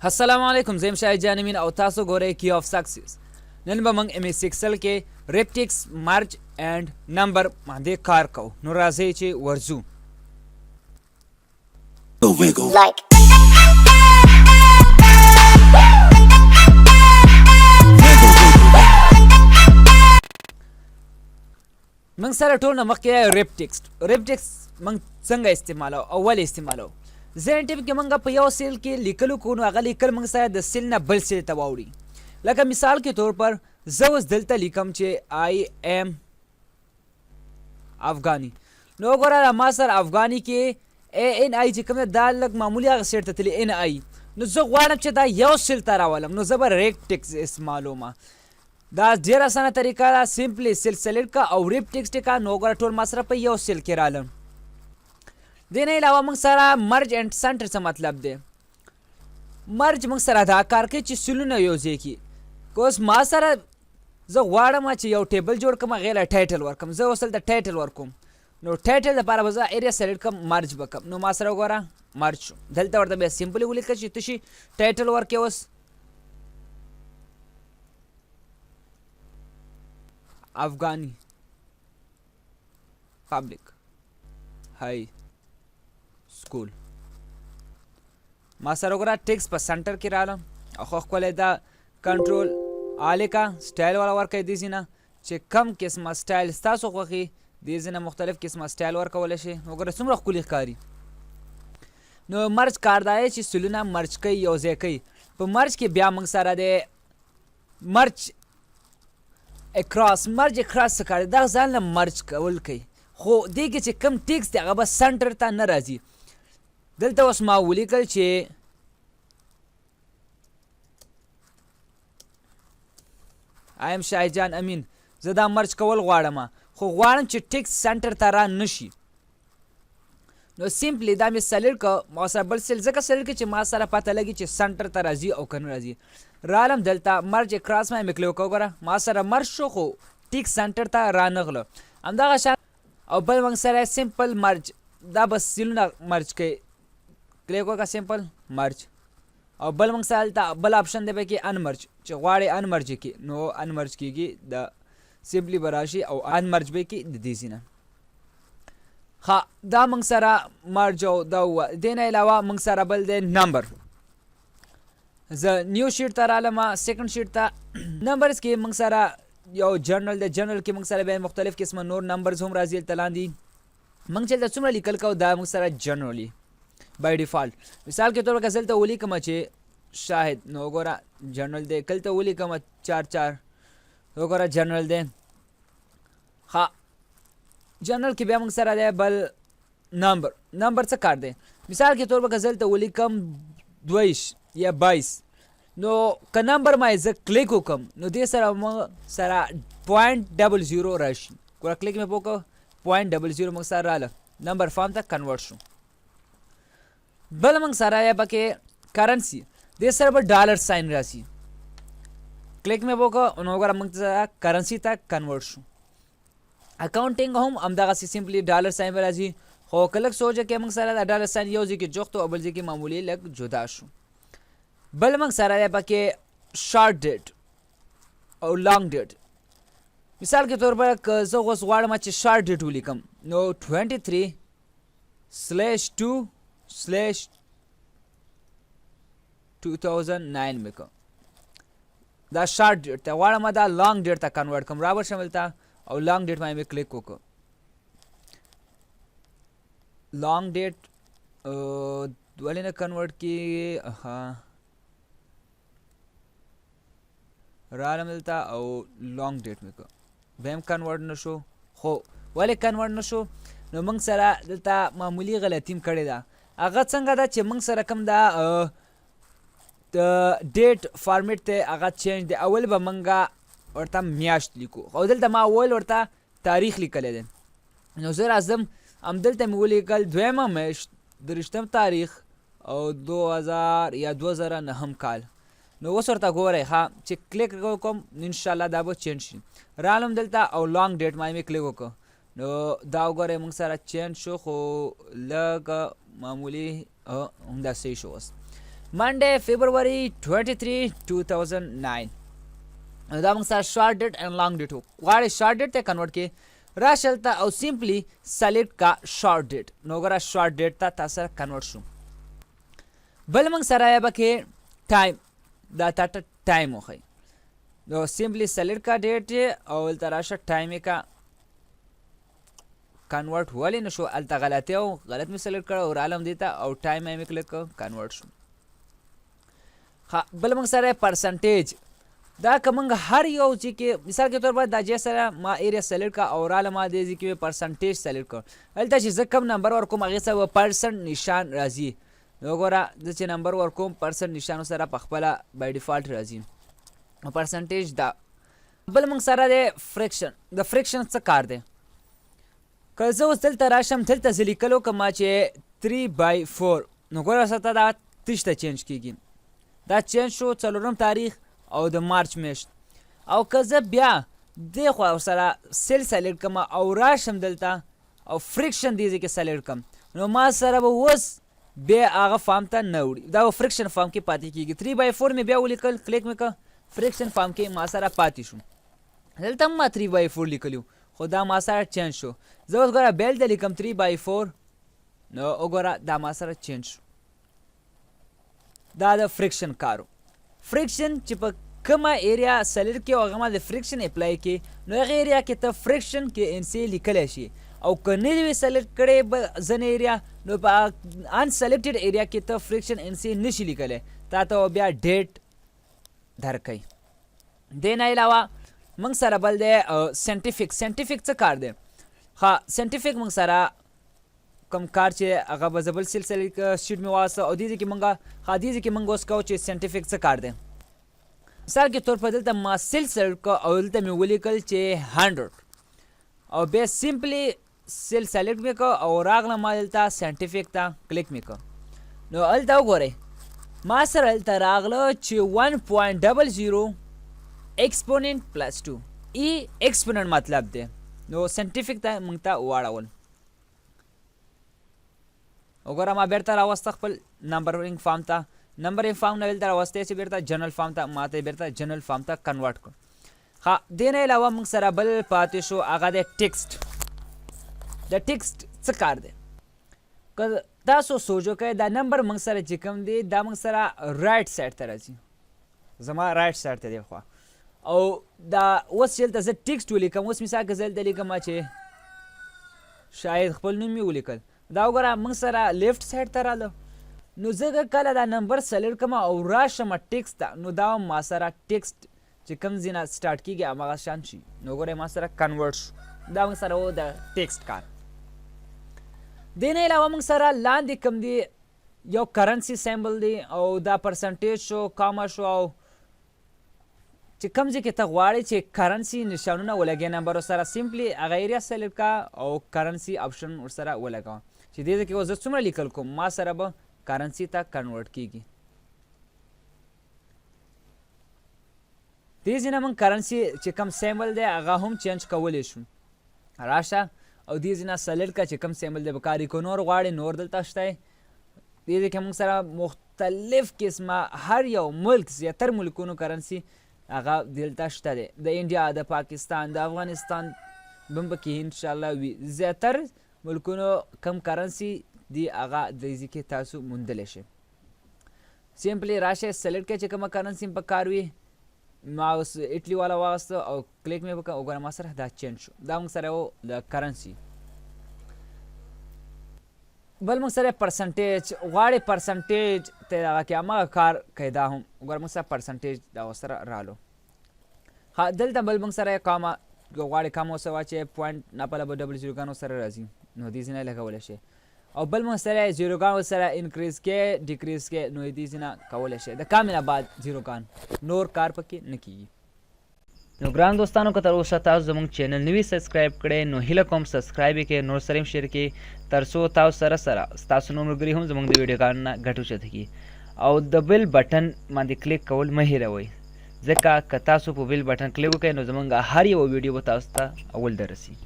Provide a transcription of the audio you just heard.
السلام علیکم زم شاهد جانمین او تاسو ګورئ کی اف سکسس. نن به موږ ام اس ایکسل کې ریپټیکس مرج اینڈ نمبر باندې کار کوو. نو راځئ چې ورځو. Like موږ سره ټول نه مخکې ریپټیکس موږ څنګه استعمالو او ولې استعمالو. ځینې ټیم کې موږ په یو سیل کې لیکلو کوو نو هغه لیکل موږ سره د سیل نه بل سیل ته واوړي. لکه مثال کې طور پر زه اوس دلته لیکم چې آی ایم افغاني. نو وګوره ما سره افغاني کې ای ان آی چې کوم دا لږ معمولي هغه سیټ ته تللی ان آی. نو زه غواړم چې دا یو سیل ته راولم نو زه به ریپټیکس استعمالوم. دا ډېره اسانه طریقه ده. سمپلی سیل سلیکټ کا او ریپټیکس ټکا نو وګوره ټول ما سره په یو سیل کې رالم. دې نه علاوه موږ سره مرج اینډ سنټر څه مطلب دی. مرج موږ سره دا کار کوي چې سیلونه یو ځای کړي. که اوس ما سره زه غواړم چې یو ټیبل جوړ کړم هغې له ټایټل ورکړم. زه اوس دلته ټایټل ورکوم نو ټایټل دپاره به زه ایریا سلیکټ کړم مرج به کړم. نو ما سره وګوره مرج شو. دلته ورته بیا سمپلي ولیکه چې ته شي ټایټل ورکړې. اوس افغاني پبلک های سکول. ما سره وګوره ټیکس په سنټر کې رالم او خو ښکلی دا کنټرول آلیکه سټایل والا ورکوئ. دې ځینه چې کم قسمه سټایل ستاسو خوښي دې ځینه مختلف قسمه سټایل ورکولی شي. وګوره څومره ښکلي ښکاري. نو مرج کار دا دی چې سلونه مرج کوي یو ځای کوي. په مرج کې بیا موږ سره دی مرج اکراس. مرج اکراس څه کار دی؟ دا ځان له مرج کول کوي خو دې کې چې کم ټیکس دی هغه به سنټر ته نه راځي. دلته اوس ما ولیکل چې ایم شاه جان امین. زه دا مرج کول غواړم خو غواړم چې ټیکس سنټر ته را نشي. نو سمپلی دا مې سلیکټ کړه. ما سره بل سیل ځکه سلیکټ کړه چې ما سره پته لګي چې سنټر ته راځي او که نه راځي. رالم دلته مرج اکراس ما مې کلیک وکړه. وګوره ما سره مرج شو خو ټیک سنټر ته رانغله. همدغه شان او بل موږ سره سمپل مرج دا بس سیلونه مرج کوي. کلیک وکړه سمپل مرج. او بل موږ سره هلته بل آپشن دی پکې انمرج چې غواړې انمرج کړي نو انمرج کېږي. د سمپلی به راشي او انمرج به کړي د دې ځینه. ښه دا موږ سره مرج او دا ووه. دې نه علاوه موږ سره بل دی نمبر. زه نیو شیټ ته رالم سیکنډ شیټ ته. نمبرز کې موږ سره یو جرنل دی. جرنل کې موږ سره بیا مختلف قسمه نور نمبرز هم راځي هلته لاندې. موږ چې هلته څومره لیکل کوو دا موږ سره جرنرلی بای ډیفالټ. مثال کې طور پر که زه هلته ولیکم چې شاهد نو وګوره جرنل دی. که هلته ولیکم 4 وګوره جرنل دی. ښه جرنل کې بیا موږ سره دی بل نمبر. نمبر څه کار دی؟ مثال کې طور پر که زه هلته ولیکم 22 یا 22 نو که نمبر ما زه کلیک وکړم نو دې سره موږ سره 0.00 راشي. ګوره کلیک مې وکړه 0.00 موږ سره راله نمبر فارم ته کنورټ شو. بل موږ سره یا پکې کرنسي. دې سره به ډالر ساین راشي. کلیک مې وکړه نو وګوره موږ سره کرنسي ته کنورټ شو. اکاونټینګ هم همدغسې سمپلی ډالر ساین به راځي خو که لږ سوچه کې موږ سره د ډالر ساین یو ځای کې جوخت او بل ځای کې معمولي لږ جدا شو. بل موږ سره دی پکې شارټ ډیټ او لانګ ډیټ. مثال کې طور پر که زه اوس غواړم چې شارټ ډیټ ولیکم نو 23/2/2009 مې کړه. دا شارټ ډیټ ته غواړم دا لانګ ډیټ ته کنورټ کړم. را به شم دلته او لانګ ډیټ باندې مې کلیک وکړه. لانګ ډیټ ولې نه کنورټ کېږي؟ رالم دلته او لانګ ډیټ مې کړه بیا هم کنورټ نه شو. خو ولې کنورټ نه شو؟ نو موږ سره دلته معمولي غلطي م کړې ده. هغه څنګه ده چې موږ سره کوم دا د ډیټ فارمیټ دی هغه چینج دی. اول به موږ ورته میاشت لیکو او دلته ما اول ورته تاریخ لیکلی دی. نو زه راځم همدلته مې ولیکل 2مه میاشت 23 تاریخ او 2009 کال. نو اوس ورته ګورئ ښه چې کلیک وکړم انشاءالله دا به چینج شي. رالم دلته او لانګ ډیټ باندې مې کلیک وکړه نو دا وګورئ موږ سره چینج شو خو لږ معمولي همداسې شو. اوس Monday February 23 2009 دا موږ سره شارټ ډیټ اینڈ لانګ ډیټ غواړي شارټ ډیټ ته کنورټ کې راشلته او سیمپلی سلیکټ کا شارټ ډیټ نو ګوره شارټ ډیټ ته تاسو سره کنورټ شو بل موږ سره یې بکې ټایم دا تا ټایم وخی نو سیمپلی سلیکټ کا ډیټ او دلته راشه ټایم یې کا کنورټ ولې نشو هلته غلطي او غلط مې سلیکټ کړه او رالم دی ته او ټایم یې مې کلیک کړ کنورټ شو ها بل موږ سره پرسنټیج دا که موږ هر یو چې کې مثال کے طور پر دا جې سره ما ایریا سلیکټ کا او راله ما دې کې پرسنټیج سلیکټ کړ هلته چې زه کم نمبر ورکوم هغې سره پرسنټ نشان راځي نو ګوره زه چې نمبر ورکوم پرسنټ نشانو سره په خپله بای ډیفالټ راځي نو پرسنټیج دا بل موږ سره دی فریکشن د فریکشن څه کار دی که زه اوس دلته راشم دلته زه لیکل وکړم چې 3/4 نو ګوره ستا دا 30 ته چینج کېږي دا چینج شو 4 تاریخ او د مارچ میاشت او که زه بیا دې خوا ورسره سیل سلیکټ کړم او راشم دلته او فریکشن دې ځای کې سلیکټ کړم نو ما سره به اوس بیا هغه فارم ته نه وړي دا به فریکشن فارم کې پاتې کېږي 3/4 مې بیا ولیکل کلیک مې کړ فریکشن فارم کې ما سره پاتې شو دلته هم ما 3/4 لیکلي خو دا ما سره چینج شو زه اوس ګوره بیا دلته لیکم 3/4 نو وګوره دا ما سره چینج شو دا د فریکشن کارو فریکشن چې په کومه ایریا سلیکټ کې او هغه ما د فریکشن اپلای کې نو هغه ایریا کې ته فریکشن کې ان سی لیکلی شي او که نه وي سلیکټ کړی ځینې ایریا نو په ان سلیکټډ ایریا کې ته فریکشن ان سی نشي لیکلی تا ته بیا ډیټ درکوي دې نه علاوه موږ سره بل دی ساینټیفیک څه کار دی ښه ساینټیفیک موږ سره کم کار چې هغه به زه بل سلسله شیټ مې واخیسته او دې ځای کې موږ اوس کوو چې ساینټیفیک څه کار دی مثال کے طور پر دلته ما سیل سلیکټ کړ او دلته مې ولیکل چې 100 او بیا سیمپلی سیل سلیکټ مې کړ او راغلم ما دلته ساینټیفیک ته کلیک مې کړ نو هلته وګورئ ما سره هلته راغله چې 1.00 ایکسپوننټ پلس 2 ای ایکسپوننټ مطلب دی نو ساینټیفیک ته موږ ته واړول وګوره ما بیرته راوسته خپل نمبرینګ فارم ته نمبرینګ فارم نه دلته راوستی چې بیرته جنرل فارم ته ما ته بیرته جنرل فارم ته کنورټ کړ ښه دې نه علاوه موږ سره بل پاتې شو هغه دی ټیکسټ د ټیکسټ څه کار دی که تاسو سوچ وکړئ دا نمبر موږ سره چې کوم دی دا موږ سره رایټ سایډ ته راځي زما رایټ سایډ ته دی خوا او دا اوس چې دلته زه ټیکسټ ولیکم اوس مثال که زه دلته لیکم چې شاید خپل نوم مې ولیکل دا وګوره موږ سره لیفټ سایډ ته راله نو زه کله دا نمبر سلیکټ کړم او راشم ټیکسټ ته نو دا ما سره ټیکسټ چې کوم ځای نه سټارټ کېږي هماغه شان شي نو ګورئ ما سره کنورټ شو دا موږ سره و د ټیکسټ کار دې نه علاوه موږ سره لاندې کوم دی یو کرنسي سیمبل دی او دا پرسنټیج شو کاما شو او چې کوم ځای کې ته غواړې چې کرنسي نشانونه ولګې نمبرو سره سیمپلی هغه ایریا سلیکټ کا او کرنسي آپشن ورسره ولګوه چې دې ځای کې اوس زه څومره لیکل کوم ما سره به کرنسي ته کنورټ کېږي دې ځای نه موږ کرنسي چې کوم سیمبل دی هغه هم چینج کولی شو راشه او دې ځای نه سلیکټ کړه چې کوم سیمبل دی به کاري کو نور غواړې نور دلته شته دې ځای کې موږ سره مختلف قسمه هر یو ملک زیاتر ملکونو کرنسي هغه دلته شته دی د انډیا د پاکستان د افغانستان به هم پکې انشاءالله وي زیاتر ملکونو کم کرنسي دی هغه دې ځای کې تاسو موندلی شئ سیمپلی راشئ سلیکټ کړئ چې کومه کرنسي په کار وي ما اوس اټلي والا واغسته او کلیک مې وکړه وګوره ما سره دا چینج شو دا موږ سره و د کرنسي بل موږ سره پرسنټیج غواړې پرسنټیج ته هغه کې هماغه کار کوي دا هم وګوره موږ سره پرسنټیج دا ورسره رالو ښه دلته بل موږ سره کاما غواړې کاما ورسره واچوې پوینټ ناپله به ډبل زیروګانو سره راځي نو دې ځای نه لګولی شي او بل موږ سره زیروګان سره انکریز کې ډیکریز کې نو دې ځای نه کولی شي د کامې نه بعد زیروګان نور کار پکې نه کېږي نو ګران دوستانو که تر اوسه تاسو زموږ چینل نوي سبسکرایب کړئ نو هیله کوم سبسکرایب یې کړئ نور سره هم شیر کړئ تر څو تاسو سره ستاسو نور ملګري هم زموږ د ویډیوګانو نه ګټه اوچته کړي او د بیل بټن باندې کلیک کول مه هېروئ ځکه که تاسو په بیل بټن کلیک وکړئ نو زموږ هر یو ویډیو به تاسو ته اول دررسي